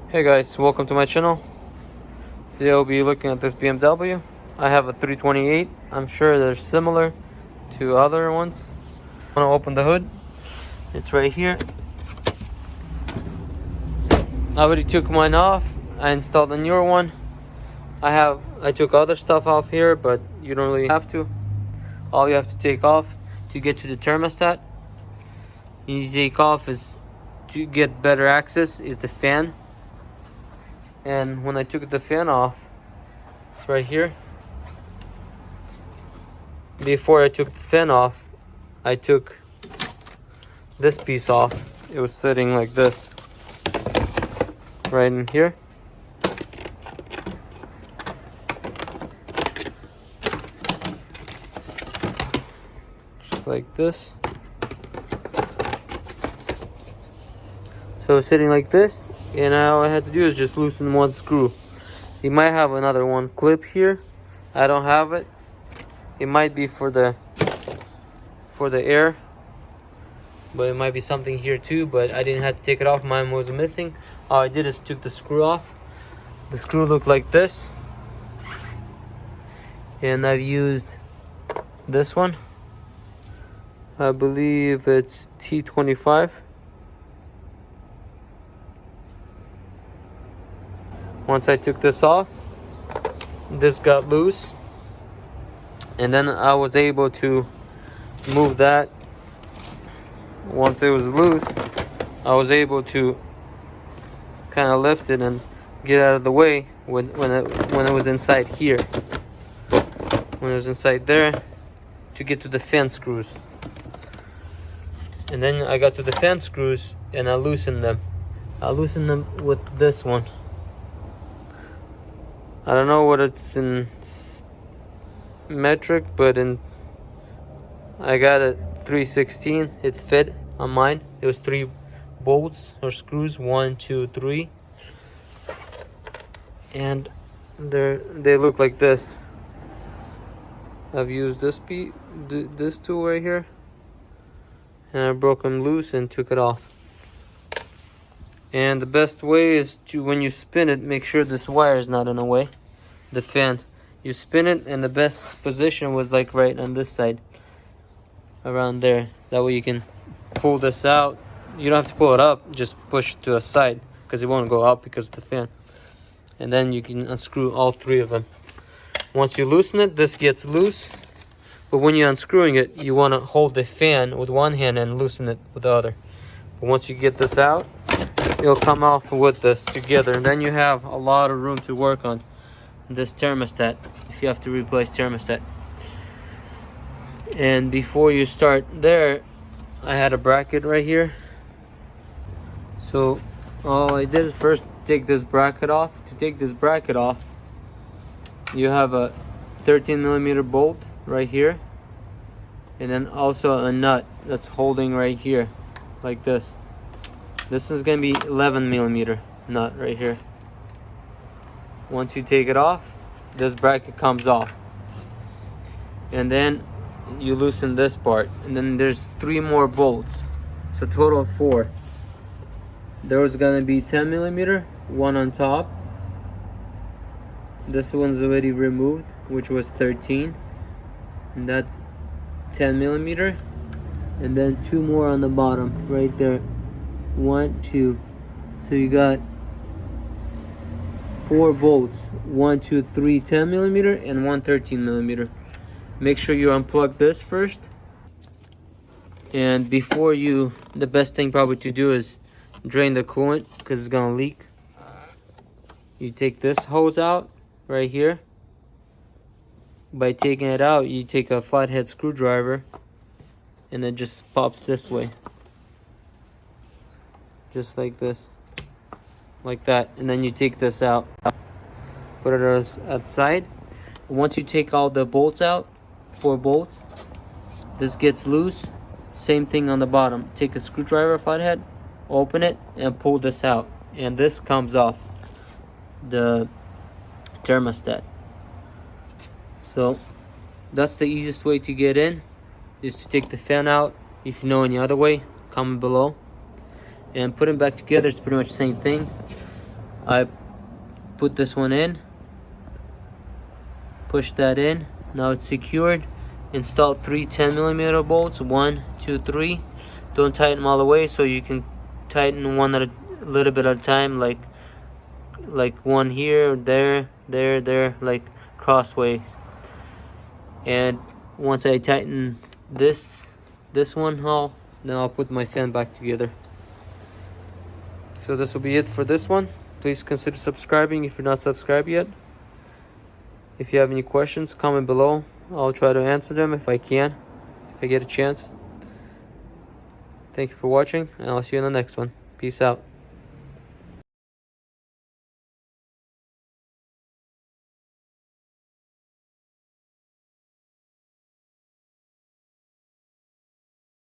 Hey guys, welcome to my channel. Today I'll be looking at this BMW. I have a 328. I'm sure they're similar to other ones. I'm gonna open the hood. It's right here. I already took mine off. I installed a newer one. I took other stuff off here, but you don't really have to. All you have to take off to get to the thermostat, you need to take off is to get better access is the fan. And when I took the fan off, it's right here. Before I took the fan off, I took this piece off. It was sitting like this, right in here. Just like this. So it's sitting like this, and all I had to do is just loosen one screw. You might have another one clip here. I don't have it. It might be for the air, but it might be something here too, but I didn't have to take it off. Mine was missing. All I did is took the screw off. The screw looked like this, and I've used this one. I believe it's T25. Once I took this off, this got loose, and then I was able to move that. Once it was loose, I was able to kind of lift it and get out of the way when it was inside here. When it was inside there, to get to the fan screws. And then I got to the fan screws and I loosened them. I loosened them with this one. I don't know what it's in metric, but I got it 316. It fit on mine. It was 3 bolts or screws, 1, 2, 3, and they look like this. I've used this tool right here, and I broke them loose and took it off. And the best way is to, when you spin it, make sure this wire is not in the way. The fan, you spin it, and the best position was like right on this side, around there. That way you can pull this out. You don't have to pull it up, just push it to a side, because it won't go out because of the fan. And then you can unscrew all 3 of them. Once you loosen it, this gets loose. But when you're unscrewing it, you want to hold the fan with one hand and loosen it with the other. But once you get this out, it'll come off with this together, and then you have a lot of room to work on this thermostat if you have to replace thermostat. And before you start there, I had a bracket right here. So all I did is first take this bracket off. To take this bracket off, you have a 13mm bolt right here, and then also a nut that's holding right here like this. This is going to be 11mm nut right here. Once you take it off, this bracket comes off. And then you loosen this part. And then there's 3 more bolts. So total of 4. There was going to be 10mm, one on top. This one's already removed, which was 13. And that's 10mm. And then 2 more on the bottom, right there. 1, 2. So you got 4 bolts. 1, 2, 3 10mm and 1 13mm. Make sure you unplug this first. And before the best thing probably to do is drain the coolant, because it's gonna leak. You take this hose out right here. By taking it out, you take a flathead screwdriver, and it just pops this way. Just like this, like that, and then you take this out, put it outside. Once you take all the bolts out, 4 bolts, this gets loose. Same thing on the bottom. Take a screwdriver flathead, open it, and pull this out, and this comes off the thermostat. So that's the easiest way to get in, is to take the fan out. If you know any other way, comment below. And put them back together, it's pretty much the same thing. I put this one in, push that in. Now it's secured. Install 3 10mm bolts, 1, 2, 3. Don't tighten them all the way, so you can tighten one at a little bit at a time, like one here, there, like crossways. And once I tighten this one all, then I'll put my fan back together. So this will be it for this one. Please consider subscribing if you're not subscribed yet. If you have any questions, comment below. I'll try to answer them if I can, if I get a chance. Thank you for watching, and I'll see you in the next one. Peace out.